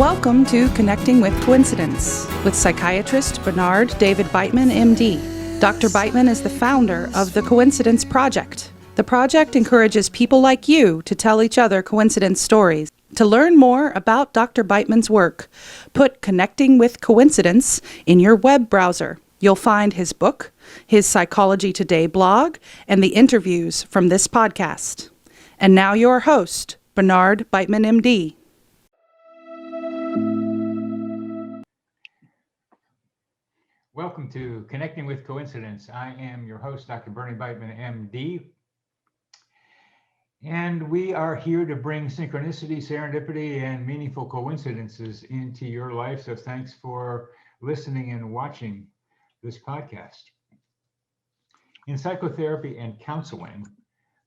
Welcome to Connecting with Coincidence with psychiatrist Bernard David Beitman, MD. Dr. Beitman is the founder of the Coincidence Project. The project encourages people like you to tell each other coincidence stories. To learn more about Dr. Beitman's work, put Connecting with Coincidence in your web browser. You'll find his book, his Psychology Today blog, and the interviews from this podcast. And now your host, Bernard Beitman, MD. Welcome to Connecting with Coincidence. I am your host, Dr. Bernie Beitman, MD. And we are here to bring synchronicity, serendipity, and meaningful coincidences into your life. So thanks for listening and watching this podcast. In psychotherapy and counseling,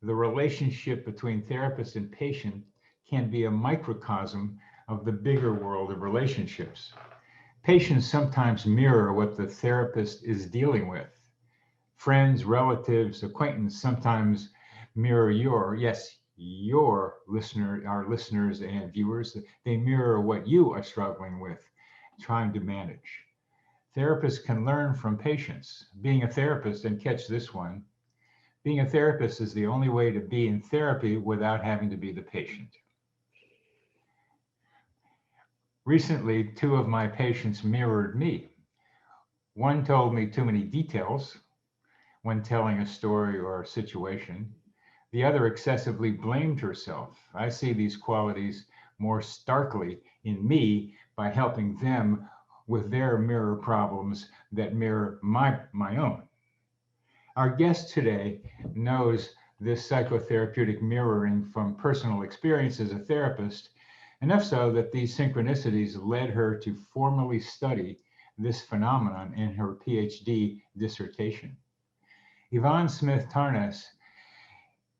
the relationship between therapist and patient can be a microcosm of the bigger world of relationships. Patients sometimes mirror what the therapist is dealing with. Friends, relatives, acquaintances sometimes mirror your listener, our listeners and viewers. They mirror what you are struggling with, trying to manage. Therapists can learn from patients. Being a therapist, and catch this one, being a therapist is the only way to be in therapy without having to be the patient. Recently, two of my patients mirrored me. One told me too many details when telling a story or a situation. The other excessively blamed herself. I see these qualities more starkly in me by helping them with their mirror problems that mirror my own. Our guest today knows this psychotherapeutic mirroring from personal experience as a therapist, enough so that these synchronicities led her to formally study this phenomenon in her Ph.D. dissertation. Yvonne Smith Tarnas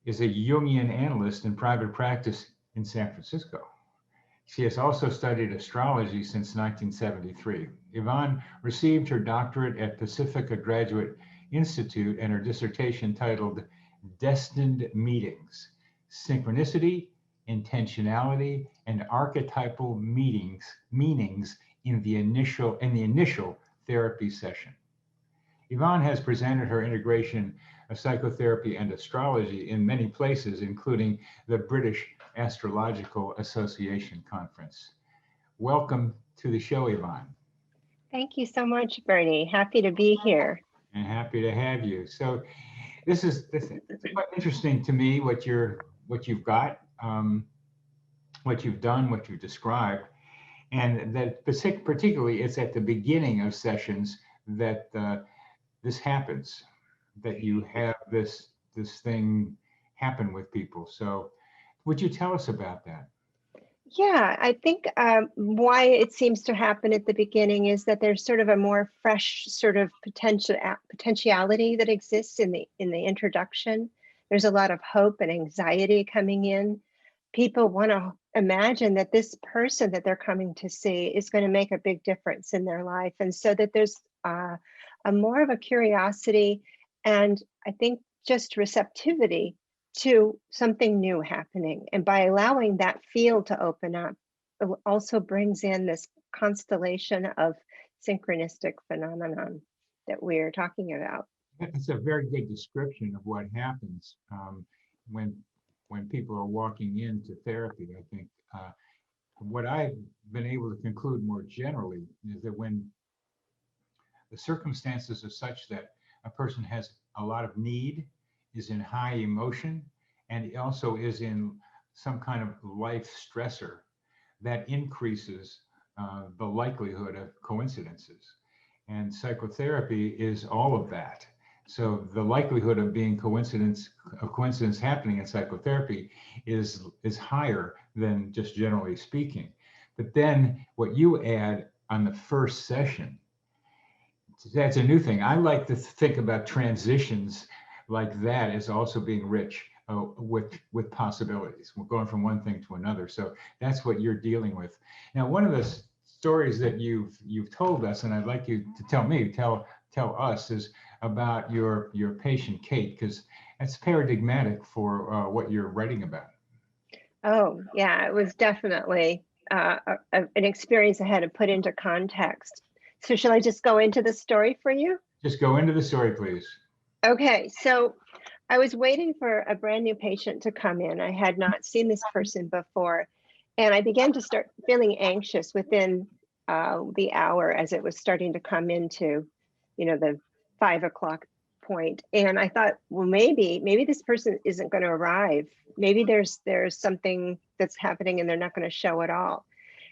is a Jungian analyst in private practice in San Francisco. She has also studied astrology since 1973. Yvonne received her doctorate at Pacifica Graduate Institute and her dissertation titled Destined Meetings, Synchronicity, Intentionality, and Archetypal Meanings in the initial therapy session. Yvonne has presented her integration of psychotherapy and astrology in many places, including the British Astrological Association Conference. Welcome to the show, Yvonne. Thank you so much, Bernie. Happy to be here. And happy to have you. So this is quite interesting to me, what you've got, what you've done, what you've described, and that particularly it's at the beginning of sessions that this happens, that you have this thing happen with people. So would you tell us about that? Yeah, I think why it seems to happen at the beginning is that there's sort of a more fresh sort of potentiality that exists in the introduction. There's a lot of hope and anxiety coming in. People want to imagine that this person that they're coming to see is going to make a big difference in their life, and so that there's a more of a curiosity and I think just receptivity to something new happening. And by allowing that field to open up, it also brings in this constellation of synchronistic phenomenon that we're talking about. That's a very good description of what happens when people are walking into therapy. I think what I've been able to conclude more generally is that when the circumstances are such that a person has a lot of need, is in high emotion, and also is in some kind of life stressor, that increases the likelihood of coincidences. And psychotherapy is all of that. So the likelihood of being coincidence happening in psychotherapy is higher than just generally speaking. But then what you add on the first session, that's a new thing. I like to think about transitions like that as also being rich with possibilities. We're going from one thing to another. So that's what you're dealing with. Now, one of the stories that you've told us, and I'd like you to tell us, is about your patient Kate, because that's paradigmatic for what you're writing about. Oh, yeah, it was definitely an experience I had to put into context. So shall I just go into the story for you? Just go into the story, please. Okay, so I was waiting for a brand new patient to come in. I had not seen this person before, and I began to start feeling anxious within the hour as it was starting to come into, the 5 o'clock point. And I thought, well, maybe this person isn't going to arrive. Maybe there's something that's happening and they're not going to show at all.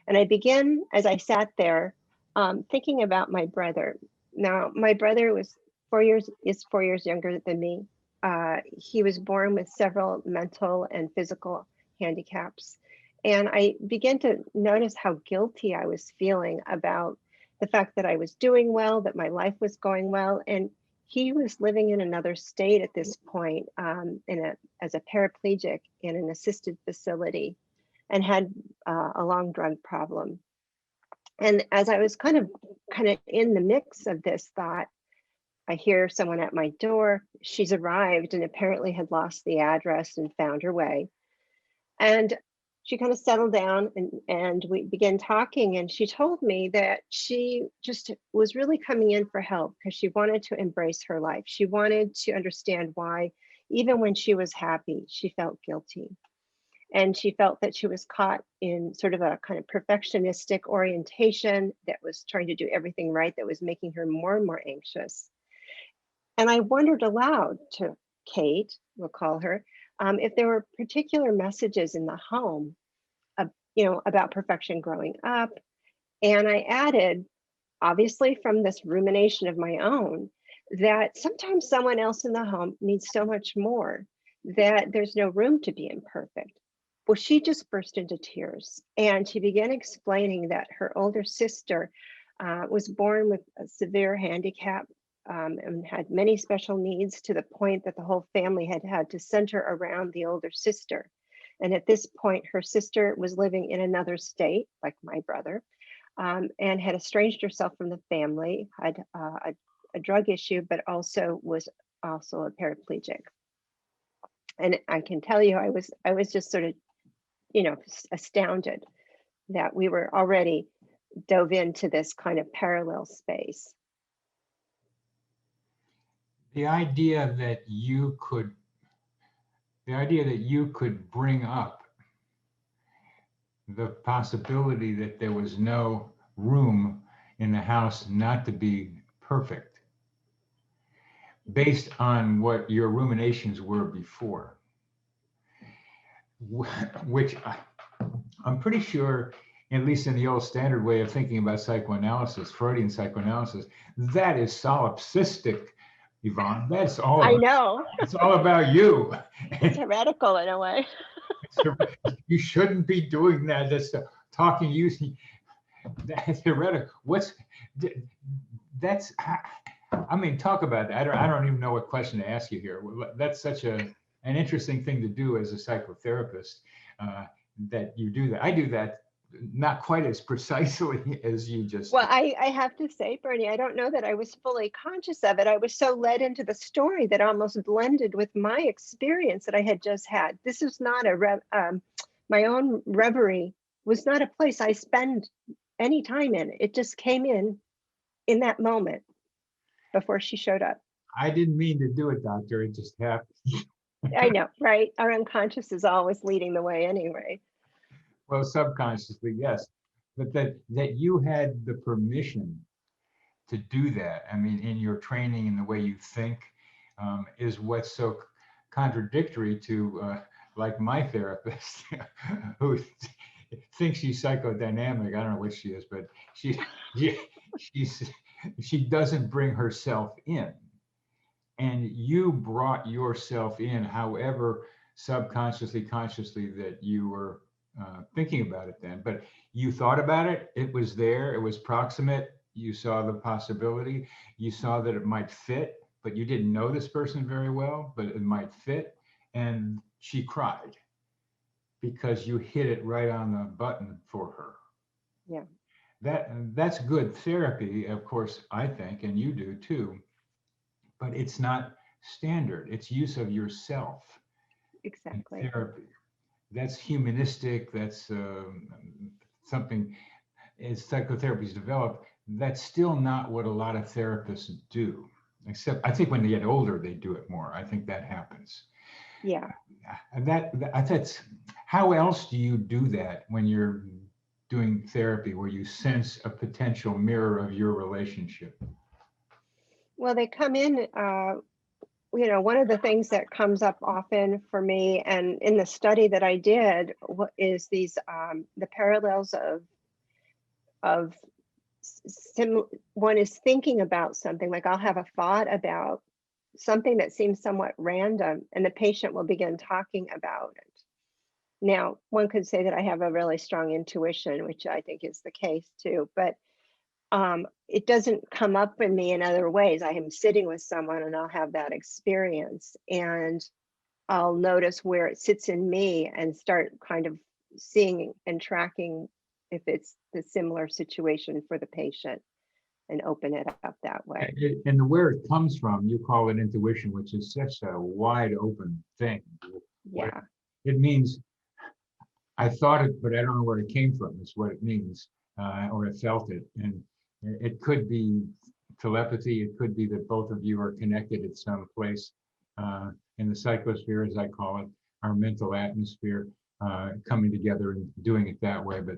And I began, as I sat there, thinking about my brother. Now, my brother is 4 years younger than me. He was born with several mental and physical handicaps. And I began to notice how guilty I was feeling about the fact that I was doing well, that my life was going well. And he was living in another state at this point, as a paraplegic in an assisted facility, and had a long drug problem. And as I was kind of in the mix of this thought, I hear someone at my door. She's arrived and apparently had lost the address and found her way. And she kind of settled down and we began talking. And she told me that she just was really coming in for help because she wanted to embrace her life. She wanted to understand why, even when she was happy, she felt guilty. And she felt that she was caught in sort of a kind of perfectionistic orientation that was trying to do everything right, that was making her more and more anxious. And I wondered aloud to Kate, we'll call her, if there were particular messages in the home, about perfection growing up. And I added, obviously from this rumination of my own, that sometimes someone else in the home needs so much more that there's no room to be imperfect. Well, she just burst into tears and she began explaining that her older sister was born with a severe handicap and had many special needs, to the point that the whole family had to center around the older sister. And at this point, her sister was living in another state, like my brother, and had estranged herself from the family, had a drug issue, but was also a paraplegic. And I can tell you, I was just sort of, astounded that we were already dove into this kind of parallel space. The idea that you could bring up the possibility that there was no room in the house not to be perfect, based on what your ruminations were before, which I'm pretty sure, at least in the old standard way of thinking about psychoanalysis, Freudian psychoanalysis, that is solipsistic, Yvonne. That's all. I know. It's all about you. It's heretical in a way. You shouldn't be doing that. That's talking using. That's heretical. That's. I mean, talk about that. I don't even know what question to ask you here. That's such an interesting thing to do as a psychotherapist, that you do that. I do that not quite as precisely as you just. Well, I have to say, Bernie, I don't know that I was fully conscious of it. I was so led into the story that almost blended with my experience that I had just had. This is not my own reverie was not a place I spend any time in. It just came in that moment before she showed up. I didn't mean to do it, doctor. It just happened. I know, right? Our unconscious is always leading the way anyway. Well, subconsciously, yes. But that you had the permission to do that, I mean, in your training and the way you think, is what's so contradictory to, like my therapist, who thinks she's psychodynamic. I don't know what she is, but she doesn't bring herself in. And you brought yourself in, however subconsciously, consciously, that you were thinking about it then. But you thought about it, it was there, it was proximate, you saw the possibility, you saw that it might fit, but you didn't know this person very well, but it might fit. And she cried because you hit it right on the button for her. Yeah. That's good therapy, of course, I think, and you do too. But it's not standard. It's use of yourself. Exactly. In therapy. That's humanistic. That's something as psychotherapy is developed, that's still not what a lot of therapists do. Except I think when they get older, they do it more. I think that happens. Yeah. And that's how else do you do that when you're doing therapy where you sense a potential mirror of your relationship? Well, they come in, one of the things that comes up often for me, and in the study that I did, is these the parallels of one is thinking about something, like I'll have a thought about something that seems somewhat random, and the patient will begin talking about it. Now, one could say that I have a really strong intuition, which I think is the case too, but it doesn't come up in me in other ways. I am sitting with someone and I'll have that experience, and I'll notice where it sits in me and start kind of seeing and tracking if it's the similar situation for the patient, and open it up that way. And where it comes from, you call it intuition, which is such a wide open thing. Yeah. It means I thought it, but I don't know where it came from. Is what it means, or I felt it, and it could be telepathy. It could be that both of you are connected at some place in the psychosphere, as I call it, our mental atmosphere, coming together and doing it that way. But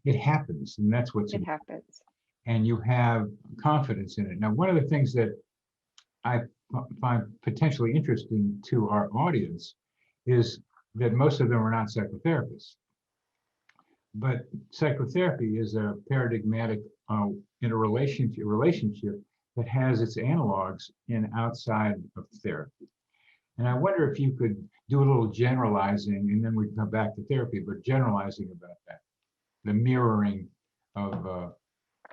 it happens, and that's what's it happens. And you have confidence in it. Now, one of the things that I find potentially interesting to our audience is that most of them are not psychotherapists. But psychotherapy is a paradigmatic in a relationship that has its analogs in outside of therapy. And I wonder if you could do a little generalizing, and then we come back to therapy, but generalizing about that, the mirroring of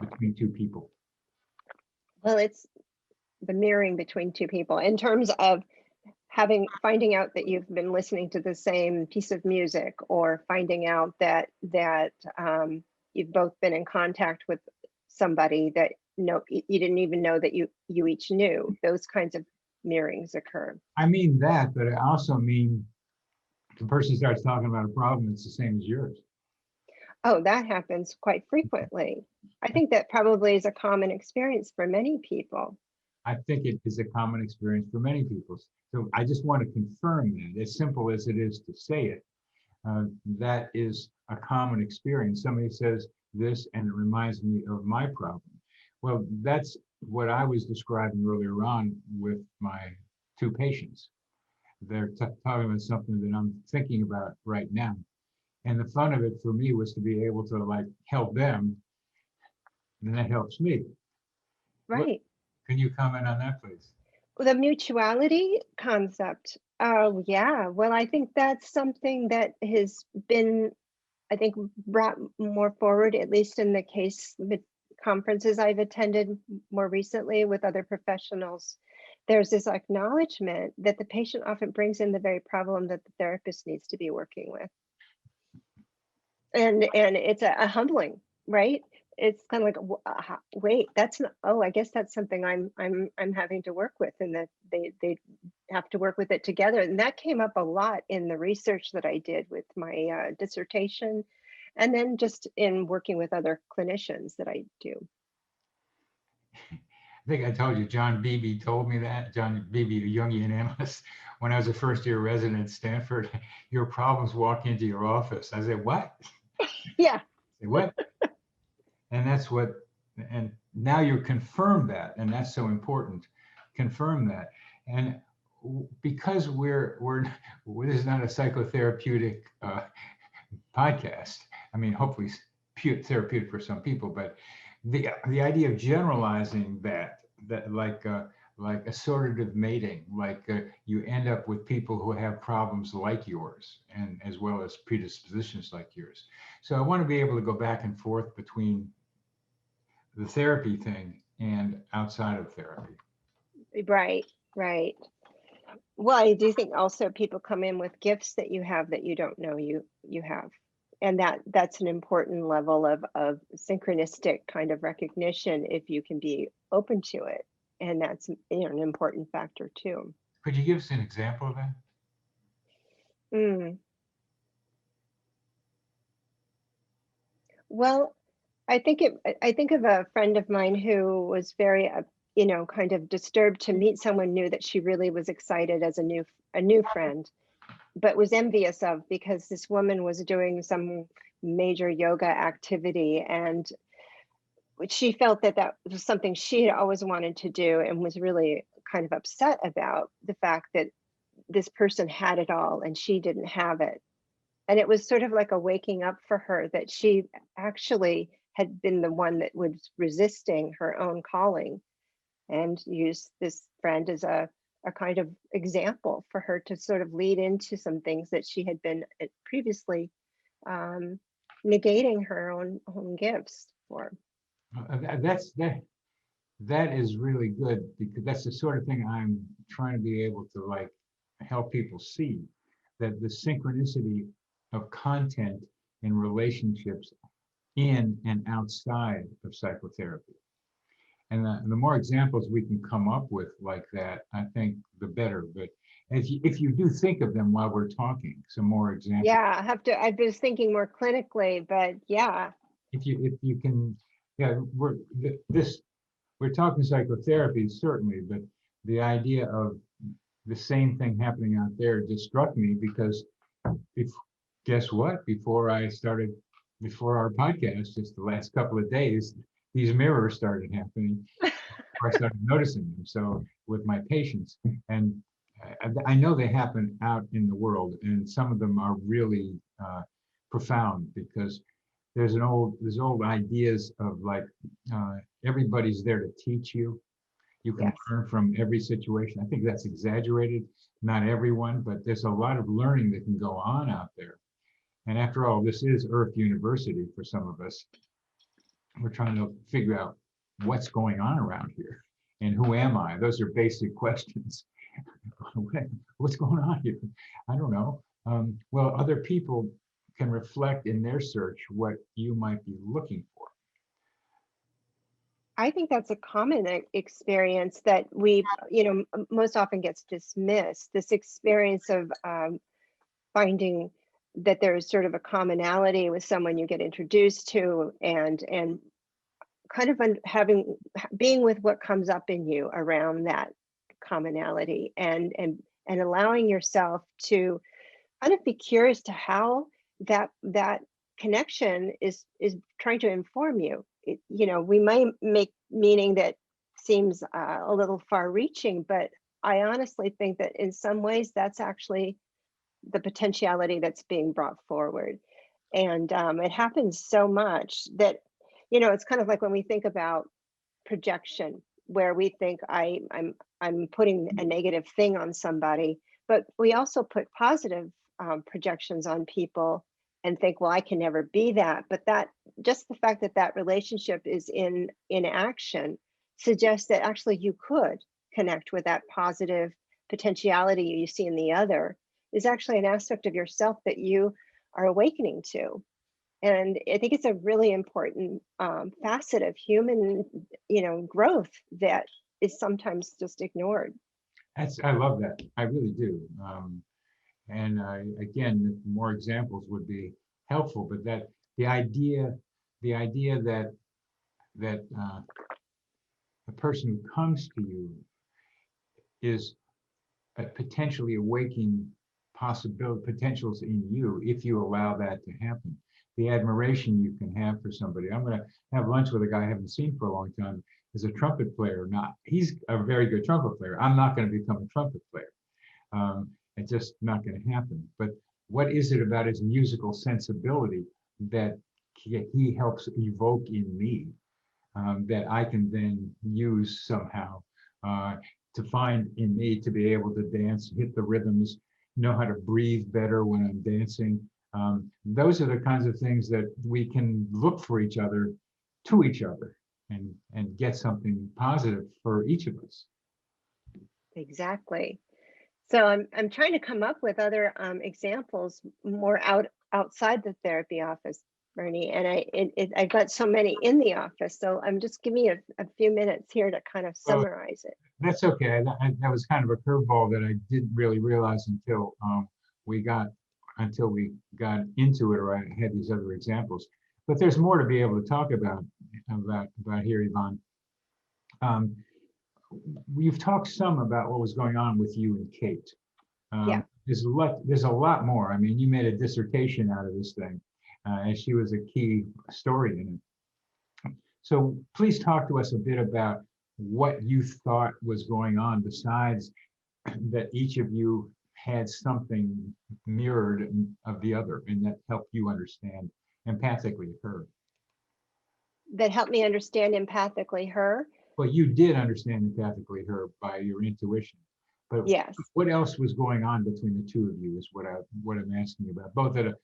between two people. Well, it's the mirroring between two people in terms of finding out that you've been listening to the same piece of music, or finding out that you've both been in contact with somebody that you didn't even know that you each knew. Those kinds of mirrorings occur. I mean that, but I also mean the person starts talking about a problem that's the same as yours. Oh, that happens quite frequently. I think that probably is a common experience for many people. I think it is a common experience for many people. So I just want to confirm that, as simple as it is to say it, that is a common experience. Somebody says this and it reminds me of my problem. Well, that's what I was describing earlier on with my two patients. They're talking about something that I'm thinking about right now. And the fun of it for me was to be able to like help them, and that helps me. Right. Can you comment on that, please? The mutuality concept. Oh, yeah. Well, I think that's something that has been, I think, brought more forward, at least in the case with conferences I've attended more recently with other professionals. There's this acknowledgement that the patient often brings in the very problem that the therapist needs to be working with. And it's a humbling, right? It's kind of like, wait, that's not, I guess that's something I'm having to work with, and that they have to work with it together. And that came up a lot in the research that I did with my dissertation, and then just in working with other clinicians that I do. I think I told you, John Beebe told me that. John Beebe, the Jungian analyst, when I was a first-year resident at Stanford, your problems walk into your office. I said, what? Yeah. Say, what? And that's what, and now you confirm that, and that's so important. Confirm that. And because this is not a psychotherapeutic podcast, I mean, hopefully therapeutic for some people, but the idea of generalizing that like assortative mating, like you end up with people who have problems like yours, and as well as predispositions like yours. So I want to be able to go back and forth between the therapy thing and outside of therapy. Right. Well, I do think also people come in with gifts that you have that you don't know you have. And that's an important level of synchronistic kind of recognition, if you can be open to it. And that's an important factor too. Could you give us an example of that? Well, I think of a friend of mine who was very, kind of disturbed to meet someone new that she really was excited as a new friend, but was envious of because this woman was doing some major yoga activity, and she felt that that was something she had always wanted to do, and was really kind of upset about the fact that this person had it all and she didn't have it. And it was sort of like a waking up for her that she actually had been the one that was resisting her own calling, and used this friend as a kind of example for her to sort of lead into some things that she had been previously um, negating her own gifts for. That is really good, because that's the sort of thing I'm trying to be able to like help people see, that the synchronicity of content in relationships in and outside of psychotherapy. And the more examples we can come up with like that, I think the better. But if you do think of them while we're talking, some more examples. Yeah, I was thinking more clinically, but yeah. If you can, yeah, we're talking psychotherapy certainly, but the idea of the same thing happening out there just struck me, because if, guess what? Before our podcast, just the last couple of days, these mirrors started happening. I started noticing them. So with my patients, and I know they happen out in the world, and some of them are really profound, because there's old ideas of like everybody's there to teach you. You can Yes. learn from every situation. I think that's exaggerated. Not everyone, but there's a lot of learning that can go on out there. And after all, this is Earth University for some of us. We're trying to figure out what's going on around here, and who am I? Those are basic questions. What's going on here? I don't know. Well, other people can reflect in their search what you might be looking for. I think that's a common experience that most often gets dismissed. This experience of finding that there's sort of a commonality with someone you get introduced to, and kind of being with what comes up in you around that commonality, and allowing yourself to kind of be curious to how that connection is trying to inform you. We might make meaning that seems a little far reaching, but I honestly think that in some ways that's actually the potentiality that's being brought forward. And it happens so much that, it's kind of like when we think about projection, where we think I'm putting a negative thing on somebody, but we also put positive projections on people and think, well, I can never be that. But that, just the fact that that relationship is in action, suggests that actually you could connect with that positive potentiality you see in the other, is actually an aspect of yourself that you are awakening to. And I think it's a really important facet of human, growth that is sometimes just ignored. I love that. I really do. And again, more examples would be helpful. But that the idea that the person who comes to you is potentially awakening potentials in you, if you allow that to happen. The admiration you can have for somebody. I'm going to have lunch with a guy I haven't seen for a long time. Is a trumpet player. He's a very good trumpet player. I'm not going to become a trumpet player. It's just not going to happen. But what is it about his musical sensibility that he helps evoke in me, that I can then use somehow to find in me to be able to dance, hit the rhythms, know how to breathe better when I'm dancing. Those are the kinds of things that we can look for each other, to each other, and get something positive for each of us. Exactly. So I'm trying to come up with other examples more outside the therapy office, Bernie, and I've got so many in the office. So I'm just giving you a few minutes here to kind of summarize it. That's okay. That was kind of a curveball that I didn't really realize until we got into it, or I had these other examples. But there's more to be able to talk about here, Yvonne. We've talked some about what was going on with you and Kate. Yeah. There's a lot more. I mean, you made a dissertation out of this thing, and she was a key story in it. So please talk to us a bit about what you thought was going on, besides that each of you had something mirrored of the other, and that helped you understand empathically her. That helped me understand empathically her. Well, you did understand empathically her by your intuition, but Yes. what else was going on between the two of you is what I'm asking about, both at a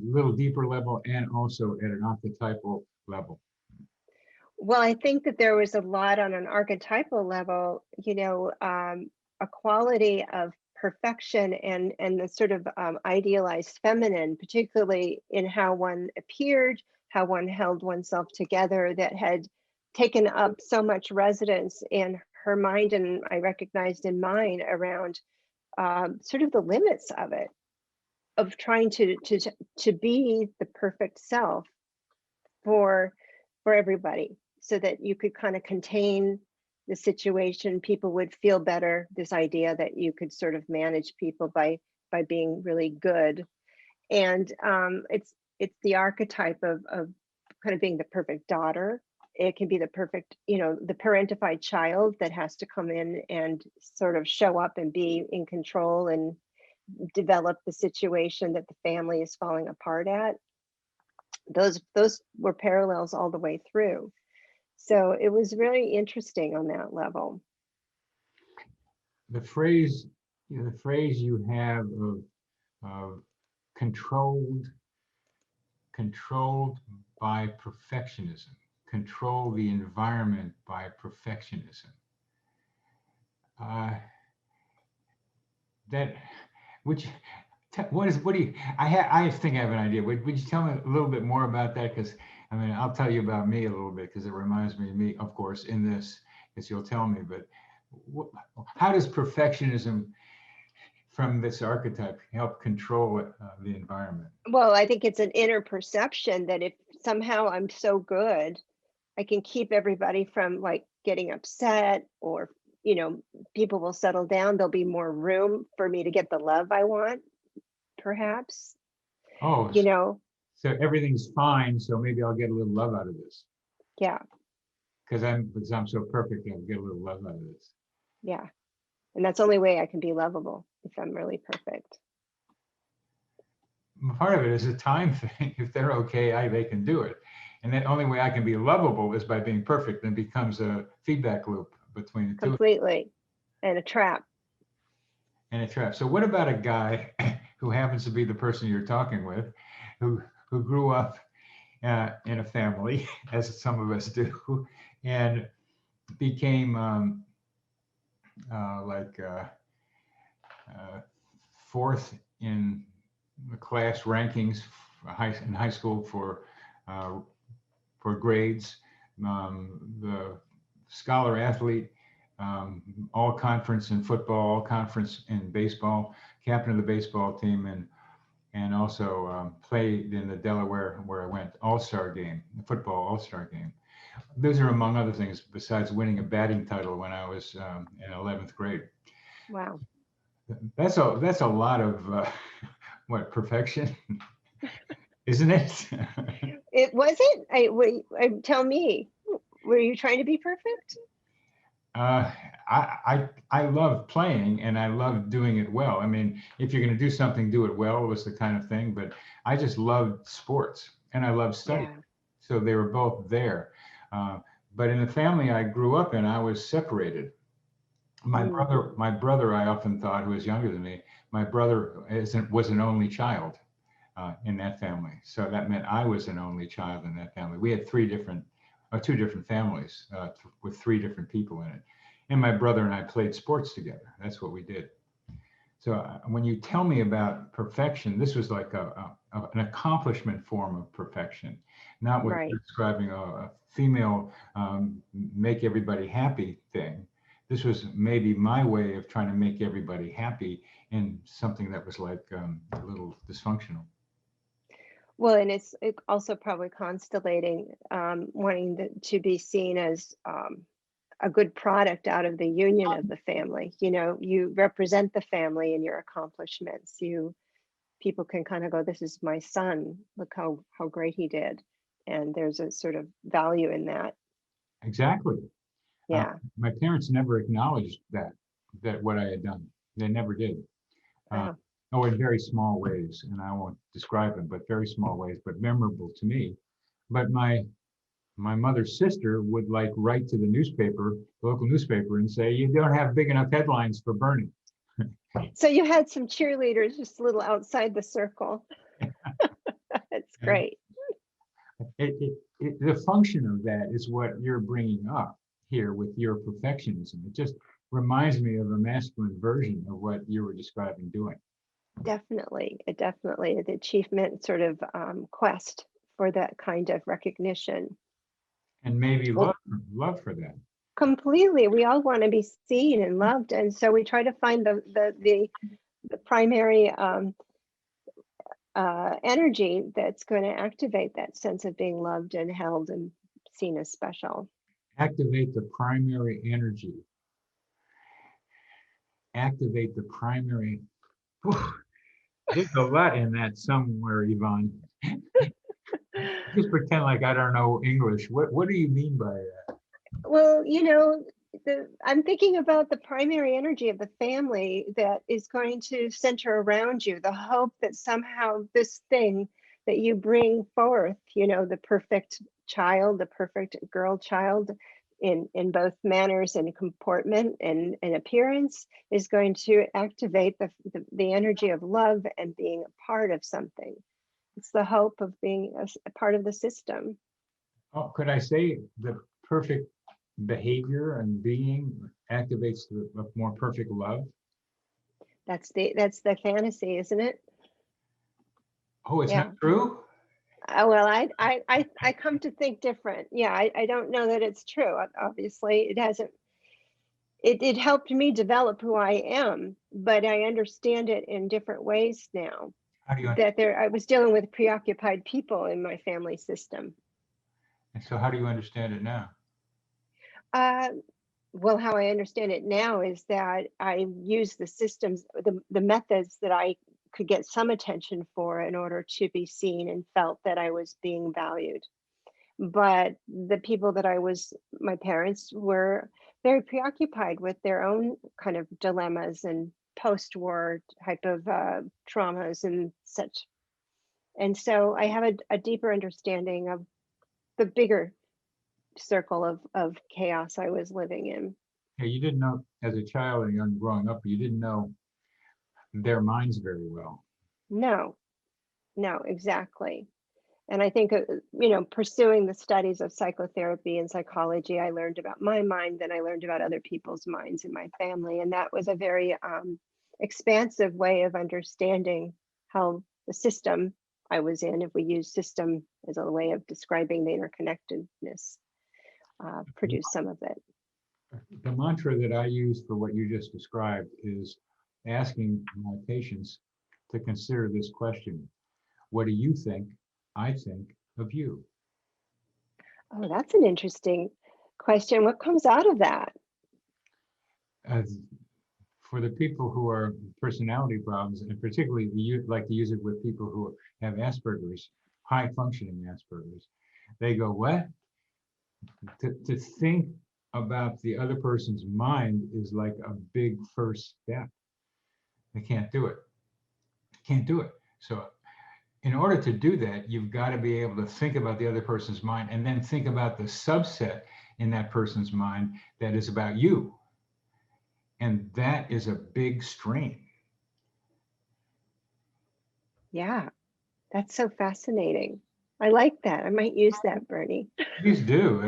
little deeper level and also at an archetypal level. Well, I think that there was a lot on an archetypal level, a quality of perfection and the sort of idealized feminine, particularly in how one appeared, how one held oneself together, that had taken up so much residence in her mind, and I recognized in mine, around sort of the limits of it, of trying to be the perfect self for everybody, so that you could kind of contain the situation, people would feel better. This idea that you could sort of manage people by being really good, and it's the archetype of kind of being the perfect daughter. It can be the perfect, the parentified child that has to come in and sort of show up and be in control and develop the situation that the family is falling apart at. Those were parallels all the way through. So it was really interesting on that level. The phrase you have of controlled by perfectionism, control the environment by perfectionism. I think I have an idea. Would you tell me a little bit more about that? Because I mean, I'll tell you about me a little bit, because it reminds me of me, of course, in this, as you'll tell me. But how does perfectionism from this archetype help control the environment? Well, I think it's an inner perception that if somehow I'm so good, I can keep everybody from like getting upset, or people will settle down. There'll be more room for me to get the love I want, perhaps. Oh, so everything's fine, so maybe I'll get a little love out of this. Yeah. Because I'm so perfect, I'll get a little love out of this. Yeah. And that's the only way I can be lovable, if I'm really perfect. Part of it is a time thing. If they're okay, they can do it. And the only way I can be lovable is by being perfect, and it becomes a feedback loop between the two. Completely. And a trap. So what about a guy who happens to be the person you're talking with, who grew up in a family, as some of us do, and became fourth in the class rankings in high school for grades, the scholar athlete, all conference in football, all conference in baseball, captain of the baseball team, and also played in the Delaware, where I went, all-star game, the football all-star game. Those are among other things, besides winning a batting title when I was in 11th grade. Wow. That's a lot of perfection, isn't it? It wasn't. Tell me, were you trying to be perfect? I love playing, and I love doing it well. I mean, if you're going to do something, do it well, was the kind of thing. But I just loved sports, and I loved studying. Yeah. So they were both there. But in the family I grew up in, I was separated. My brother, I often thought, who was younger than me, my brother was an only child in that family. So that meant I was an only child in that family. We had two different families with three different people in it. And my brother and I played sports together. That's what we did. So when you tell me about perfection, this was like an accomplishment form of perfection, not what you're describing, a female make everybody happy thing. This was maybe my way of trying to make everybody happy in something that was like a little dysfunctional. Well, and it's also probably constellating, wanting to be seen as a good product out of the union of the family. You know, you represent the family in your accomplishments. People can kind of go, this is my son, look how great he did. And there's a sort of value in that. Exactly. Yeah. My parents never acknowledged that what I had done. They never did. Wow. Oh, in very small ways, and I won't describe them, but very small ways, but memorable to me. But my mother's sister would like write to the newspaper, local newspaper, and say, "You don't have big enough headlines for Bernie." So you had some cheerleaders just a little outside the circle. That's great. The function of that is what you're bringing up here with your perfectionism. It just reminds me of a masculine version of what you were describing doing. Definitely, the achievement sort of quest for that kind of recognition. And maybe Well, love for that. completely. We all want to be seen and loved, and so we try to find the primary energy that's going to activate that sense of being loved and held and seen as special. Activate the primary energy. Activate the primary. Whew, there's a lot in that somewhere, Yvonne. Just pretend like I don't know English. What do you mean by that? Well, you know, I'm thinking about the primary energy of the family that is going to center around you, the hope that somehow this thing that you bring forth, you know, the perfect child, the perfect girl child in both manners and comportment and appearance is going to activate the energy of love and being a part of something. It's the hope of being a part of the system. Oh, could I say the perfect behavior and being activates the more perfect love? That's the fantasy, isn't it? Oh, it's Yeah. not true? Well, I come to think different. Yeah, I don't know that it's true. Obviously, it hasn't. It helped me develop who I am, but I understand it in different ways now. How do you I was dealing with preoccupied people in my family system. so how do you understand it now? Well, how I understand it now is that I use the systems, the methods that I could get some attention for in order to be seen and felt that I was being valued. But the people that my parents were very preoccupied with their own kind of dilemmas and post-war type of traumas and such. And so I have a deeper understanding of the bigger circle of chaos I was living in. Yeah, you didn't know as a child and young growing up, you didn't know their minds very well. No, exactly. And I think, you know, pursuing the studies of psychotherapy and psychology, I learned about my mind, then I learned about other people's minds in my family. And that was a very expansive way of understanding how the system I was in, if we use system as a way of describing the interconnectedness, produced some of it. The mantra that I use for what you just described is asking my patients to consider this question. What do you think I think of you? Oh, that's an interesting question. What comes out of that? As for the people who are personality problems, and particularly you like to use it with people who have Asperger's, high functioning Asperger's, they go, what? To think about the other person's mind is like a big first step. They can't do it. Can't do it. So in order to do that, you've got to be able to think about the other person's mind and then think about the subset in that person's mind that is about you. And that is a big strain. Yeah, that's so fascinating. I like that. I might use that, Bernie. Please do.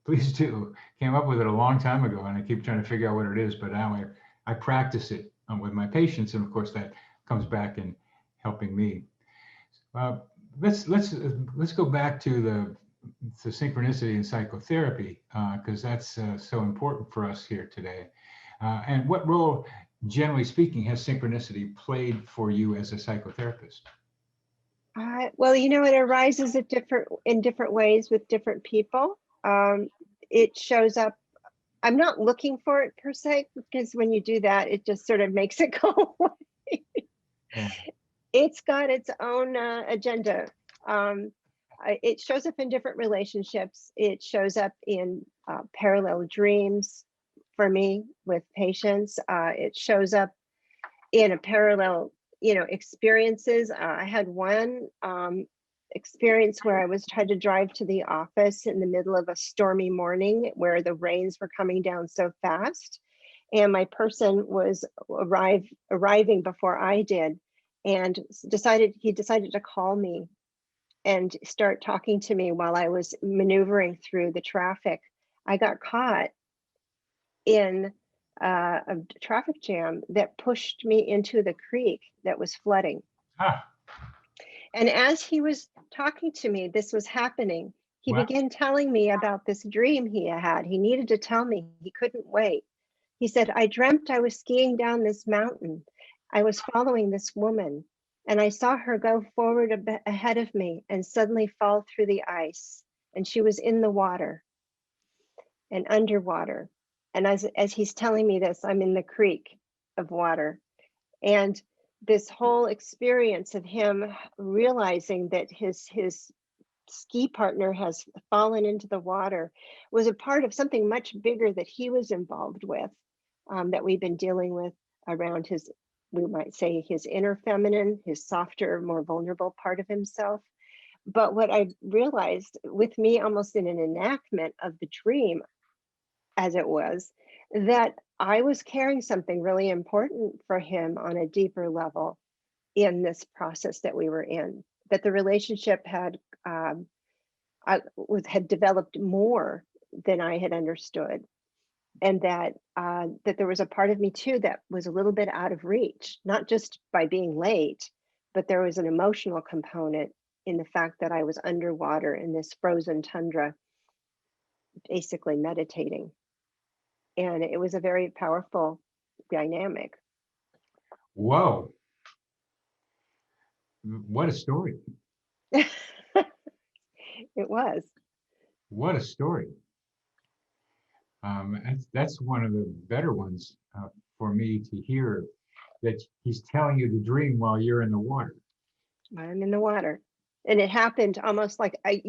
Please do. Came up with it a long time ago, and I keep trying to figure out what it is. But now I practice it with my patients, and of course that comes back in helping me. Let's go back to the synchronicity and psychotherapy because that's so important for us here today. And what role generally speaking, has synchronicity played for you as a psychotherapist? Well, it arises in different ways with different people. It shows up. I'm not looking for it per se, because when you do that, it just sort of makes it go away. Yeah. It's got its own agenda. It shows up in different relationships. It shows up in parallel dreams for me with patients. It shows up in a parallel, experiences. I had one experience where I was trying to drive to the office in the middle of a stormy morning where the rains were coming down so fast. And my person was arriving before I did, and he decided to call me and start talking to me while I was maneuvering through the traffic. I got caught in a traffic jam that pushed me into the creek that was flooding. Ah, And as he was talking to me, this was happening. He wow. began telling me about this dream he had. He needed to tell me. He couldn't wait. He said, I dreamt I was skiing down this mountain. I was following this woman, and I saw her go forward a bit ahead of me and suddenly fall through the ice. And she was in the water and underwater. And as he's telling me this, I'm in the creek of water. And this whole experience of him realizing that his ski partner has fallen into the water was a part of something much bigger that he was involved with, that we've been dealing with around his, we might say, his inner feminine, his softer, more vulnerable part of himself. But what I realized with me, almost in an enactment of the dream, as it was, that I was carrying something really important for him on a deeper level in this process that we were in, that the relationship had developed more than I had understood, and that there was a part of me too that was a little bit out of reach, not just by being late, but there was an emotional component in the fact that I was underwater in this frozen tundra, basically meditating. And it was a very powerful dynamic. Whoa. What a story. It was. What a story. That's one of the better ones for me to hear, that he's telling you the dream while you're in the water. I'm in the water. And it happened almost like I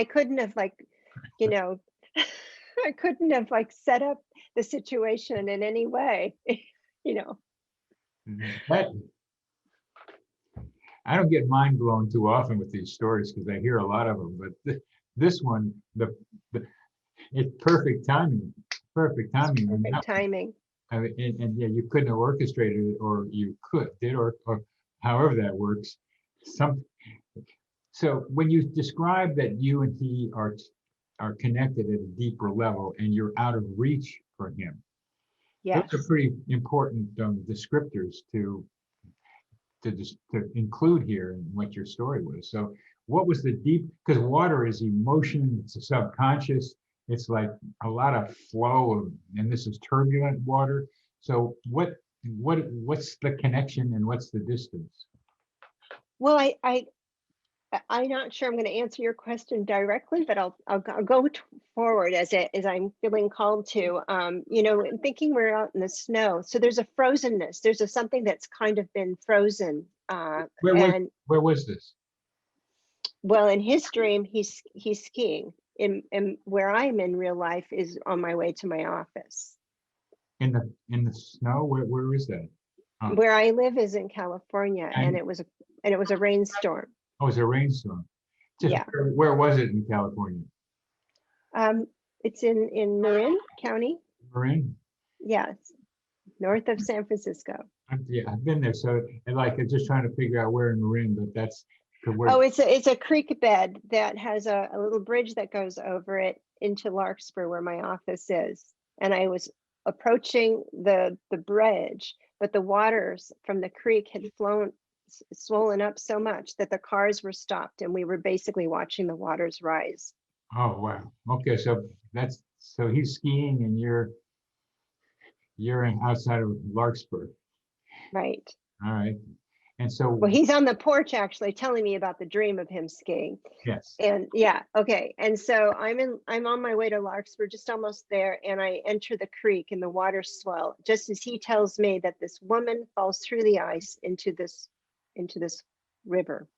couldn't have I couldn't have set up the situation in any way, That, I don't get mind blown too often with these stories because I hear a lot of them, but this one, it's perfect timing. Perfect timing. Perfect timing. I mean, and yeah, you couldn't have orchestrated it, or you did, or however that works. So when you describe that you and he are connected at a deeper level and you're out of reach for him, Yes. those are pretty important descriptors to include here in what your story was. So what was the deep, because water is emotion, it's a subconscious, it's like a lot of flow of, and this is turbulent water. So what's the connection and what's the distance? Well, I'm not sure I'm going to answer your question directly, but I'll go forward as I'm feeling called to. Thinking we're out in the snow, so there's a frozenness. There's something that's kind of been frozen. Where was this? Well, in his dream, he's skiing. In where I'm in real life is on my way to my office. In the snow? Where is that? Where I live is in California, and it was a rainstorm. Oh, it was a rainstorm. Yeah. Where was it in California? It's in Marin County. Marin? Yes, north of San Francisco. I've been there. So, and I'm just trying to figure out where in Marin, but that's. Oh, it's a creek bed that has a little bridge that goes over it into Larkspur, where my office is. And I was approaching the bridge, but the waters from the creek had swollen up so much that the cars were stopped, and we were basically watching the waters rise. Oh, wow. Okay, so he's skiing and you're outside of Larkspur. Right. All right. And so, Well, he's on the porch actually telling me about the dream of him skiing. yes. And yeah, okay. And so I'm on my way to Larkspur, just almost there, and I enter the creek and the water swell, just as he tells me that this woman falls through the ice into this river,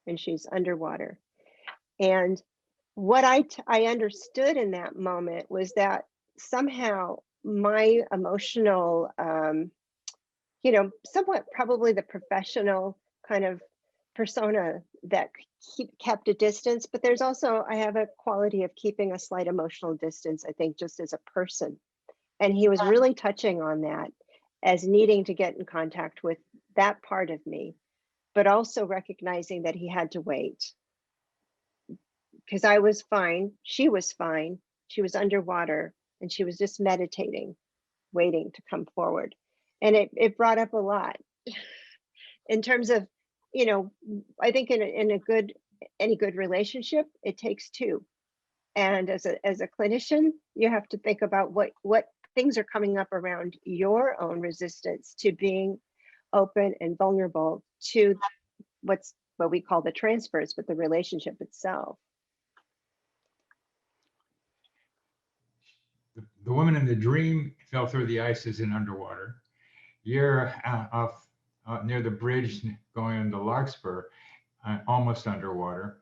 and she's underwater. And what I understood in that moment was that somehow my emotional, somewhat probably the professional kind of persona that kept a distance, but there's also, I have a quality of keeping a slight emotional distance, I think, just as a person. And he was really touching on that as needing to get in contact with that part of me, but also recognizing that he had to wait because I was fine. She was fine. She was underwater and she was just meditating, waiting to come forward. And it brought up a lot in terms of, I think in any good relationship, it takes two. And as a clinician, you have to think about what things are coming up around your own resistance to being open and vulnerable to what we call the transfers, but the relationship itself. The woman in the dream fell through the ice as in underwater. You're off near the bridge going into Larkspur, almost underwater.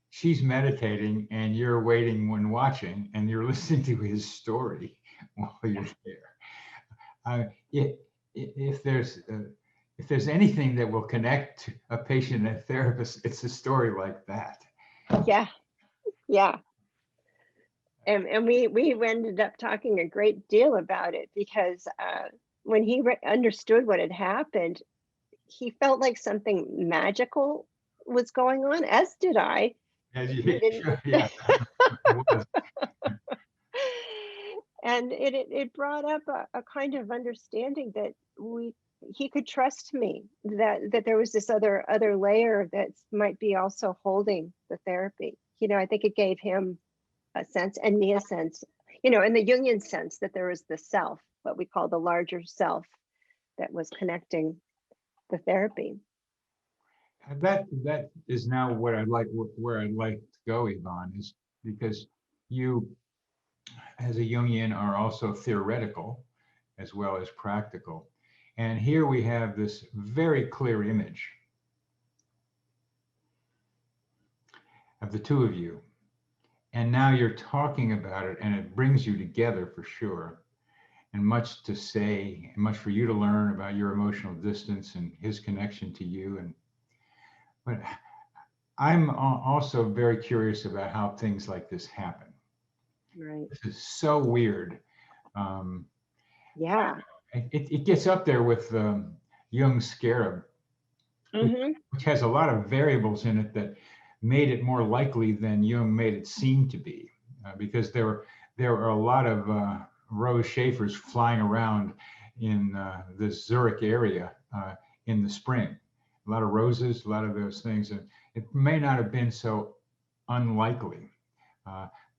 She's meditating and you're waiting when watching and you're listening to his story while you're there. If there's anything that will connect a patient and a therapist, it's a story like that. Yeah. And we ended up talking a great deal about it because when he understood what had happened, he felt like something magical was going on, as did I. Yeah. And it brought up a kind of understanding that he could trust me, that there was this other layer that might be also holding the therapy. I think it gave him a sense and me a sense, in the Jungian sense, that there was the self, what we call the larger self, that was connecting the therapy. That is now where I'd like to go, Yvonne, is because you, as a Jungian, are also theoretical as well as practical. And here we have this very clear image of the two of you. And now you're talking about it and it brings you together for sure. And much to say, and much for you to learn about your emotional distance and his connection to you. But I'm also very curious about how things like this happen. Right. This is so weird. Yeah. It gets up there with Jung's scarab, which has a lot of variables in it that made it more likely than Jung made it seem to be, because there are a lot of Rose Schaefers flying around in the Zurich area in the spring. A lot of roses, a lot of those things. And it may not have been so unlikely.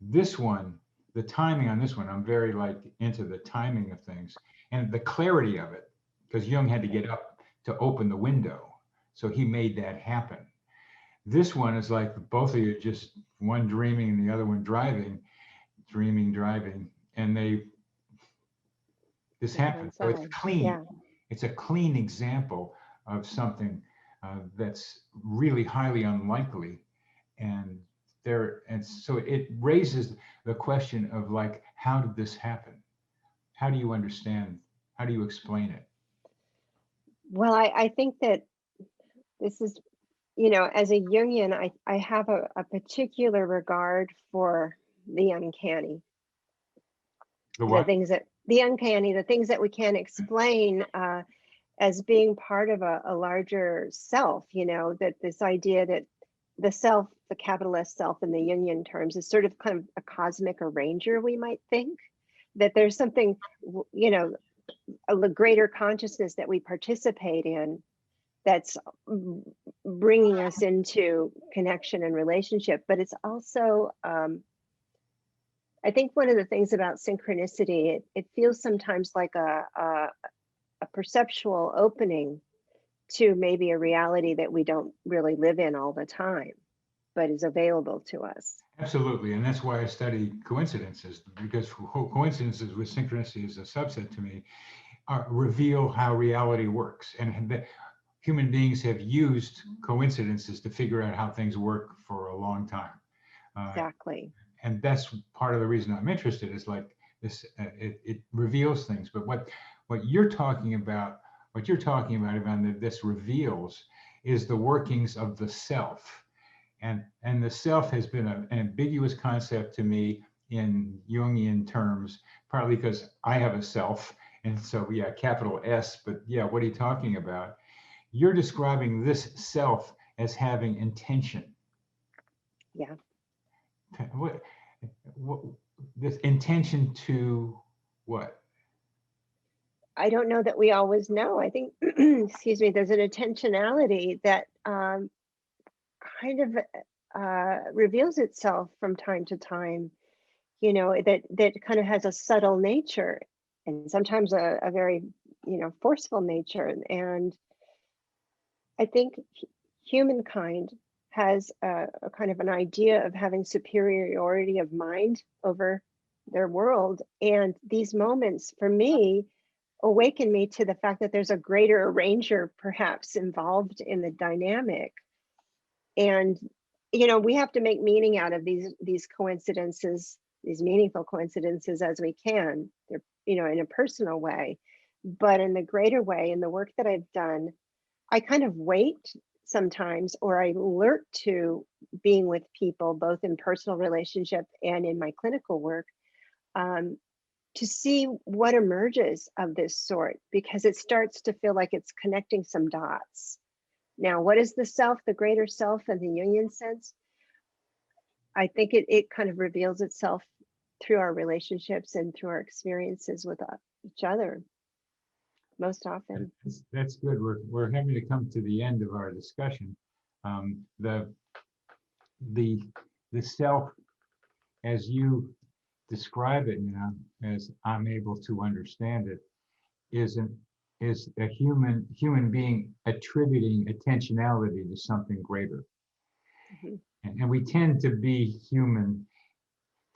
This one, the timing on this one, I'm very into the timing of things and the clarity of it, because Jung had to get up to open the window. So he made that happen. This one is like both of you, just one dreaming and the other one driving, and this happens. So it's clean. Yeah. It's a clean example of something that's really highly unlikely. And so it raises the question of how did this happen? How do you understand? How do you explain it? Well, I think that this is, as a Jungian, I have a particular regard for the uncanny. The what? The uncanny, the things that we can't explain as being part of a larger self, that this idea that the self, the capital S self in the Jungian terms, is sort of kind of a cosmic arranger, we might think, that there's something, a greater consciousness that we participate in that's bringing us into connection and relationship. But it's also, I think one of the things about synchronicity, it feels sometimes like a perceptual opening to maybe a reality that we don't really live in all the time, but is available to us. Absolutely, and that's why I study coincidences, because coincidences with synchronicity is a subset to me, reveal how reality works. And human beings have used coincidences to figure out how things work for a long time. Exactly. And that's part of the reason I'm interested, is like this, it reveals things. But what you're talking about, Yvonne, this reveals is the workings of the self. And the self has been an ambiguous concept to me in Jungian terms, partly because I have a self. And so, yeah, capital S, but yeah, what are you talking about? You're describing this self as having intention. Yeah. What this intention to what? I don't know that we always know. I think, excuse me, there's an intentionality that kind of reveals itself from time to time, that kind of has a subtle nature, and sometimes a very, forceful nature. And I think humankind has a kind of an idea of having superiority of mind over their world. And these moments, for me, awaken me to the fact that there's a greater arranger perhaps involved in the dynamic. And we have to make meaning out of these coincidences, these meaningful coincidences, as we can. They're, in a personal way, but in the greater way, in the work that I've done, I kind of wait sometimes, or I alert to being with people, both in personal relationship and in my clinical work, to see what emerges of this sort, because it starts to feel like it's connecting some dots. Now, what is the self, the greater self in the Jungian sense? I think it kind of reveals itself through our relationships and through our experiences with each other, most often. That's good. We're having to come to the end of our discussion. The self, as you describe it now, as I'm able to understand it, is a human being attributing intentionality to something greater. Mm-hmm. And we tend to be human,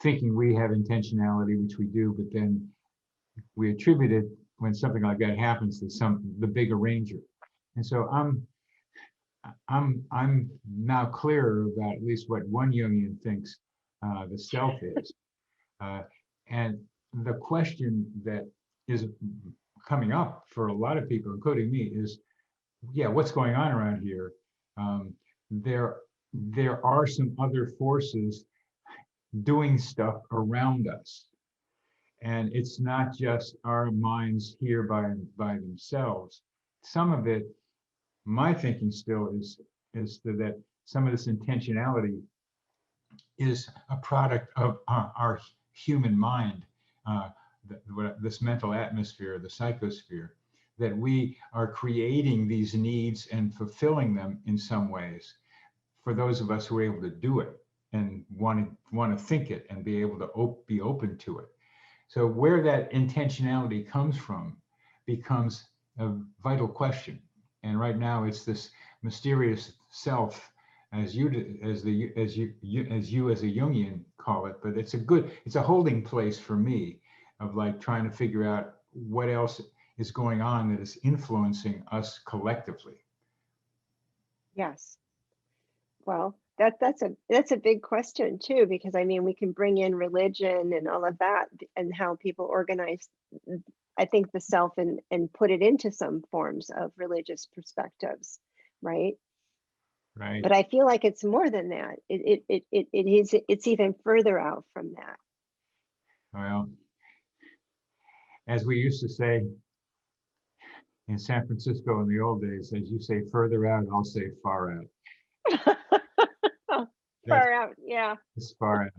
thinking we have intentionality, which we do, but then we attribute it, when something like that happens, to the big arranger. And so I'm now clearer about at least what one Jungian thinks the self is. And the question that is coming up for a lot of people, including me, is, yeah, what's going on around here? There are some other forces doing stuff around us. And it's not just our minds here by themselves. Some of it, my thinking still is that some of this intentionality is a product of our human mind, this mental atmosphere, the psychosphere, that we are creating these needs and fulfilling them in some ways for those of us who are able to do it and want to think it and be able to be open to it. So where that intentionality comes from becomes a vital question. And right now it's this mysterious self, as you as a Jungian call it, but it's a holding place for me of like trying to figure out what else is going on that is influencing us collectively. Yes. Well, that's a big question too, because I mean, we can bring in religion and all of that and how people organize, I think, the self and put it into some forms of religious perspectives, right? Right. But I feel like it's more than that. It's even further out from that. Well, as we used to say in San Francisco in the old days, as you say further out, I'll say far out. Far out, yeah. It's far out.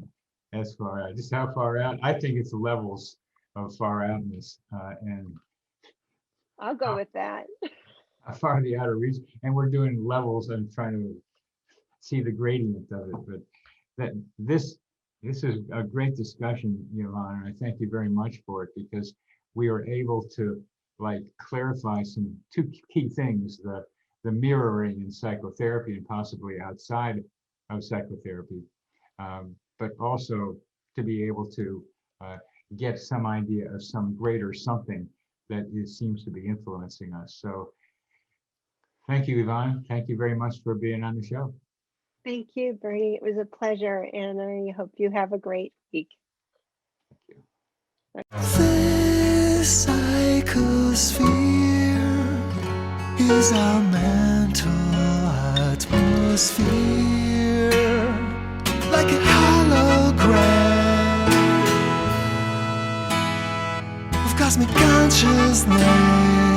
That's far out. Just how far out? I think it's the levels of far outness, and I'll go with that. how far the outer reach. And we're doing levels and trying to see the gradient of it. But that this is a great discussion, Yvonne, and I thank you very much for it, because we are able to like clarify two key things: the mirroring in psychotherapy and possibly outside of psychotherapy, but also to be able to get some idea of some greater something that seems to be influencing us. So thank you, Yvonne. Thank you very much for being on the show. Thank you, Bernie. It was a pleasure, and I hope you have a great week. This psychosphere is our mental atmosphere, like a hologram of cosmic consciousness.